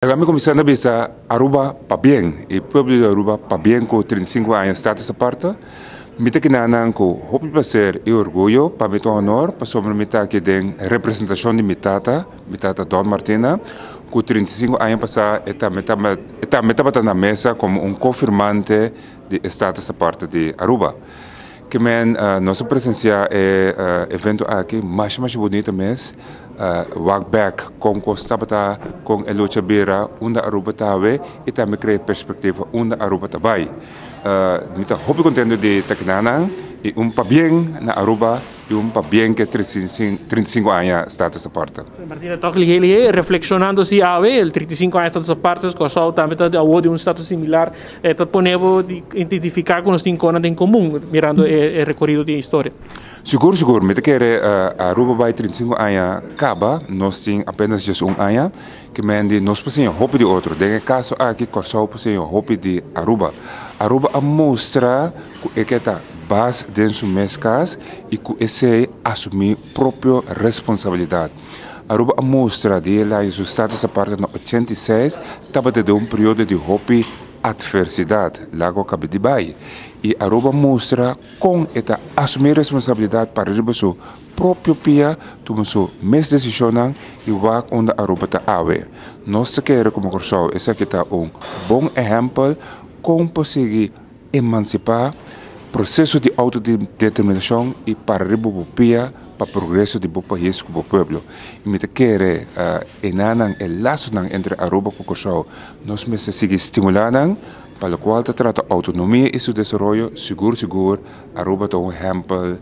Kami começando a pensar Aruba para bem, e o povo de Aruba para bem com 35 anos status aparte. Mita que nanang ko hope para ser e orgulho para mito honor para sobre mita que den representação de mitata Don Martina com 35 anos passar eta meta na mesa como confirmante de status aparte de Aruba. Que nossa presença é evento aqui mais bonito mês. Walk back com Costa Bata, com Elucha Beira, onde Aruba tawe, e também cria perspectiva onde Aruba tabai. Mita hope contendo de Tacnana, e pa bem na Aruba, e pa bem que 35 anos status aparte. Martina, toch reflexionando se ave, el 35 anos status aparte, com só também tá de status similar, tá ponendo de identificar com os tinconas em comum, mirando o recorrido de história. Seguro, mita que Aruba vai 35 anos acaba, nós temos apenas ano, que nós precisamos hope de outro. Nesse caso aqui, só precisamos hope de Aruba. Aruba mostra que está base dentro do mês e que esse assumir própria responsabilidade. Aruba mostra de lá em seu status a partir de 86, estava de período de hope adversidade, lago cabe de bai. E Aruba mostra com esta assumir responsabilidade para receber seu próprio pia, tomar sua mesma decisão e vai onde Aruba está ave. Nós queremos como corso, esse aqui está bom exemplo como conseguir emancipar processo de autodeterminação e para receber pia para o progresso do país como povo. E me quer enanang laço entre Aruba e Corso, nós me seguir estimulando para o qual trata autonomia e seu desenvolvimento seguro. Aruba é exemplo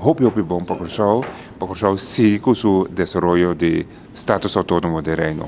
hope bom para Corso seguir com seu desenvolvimento de status autônomo de reino.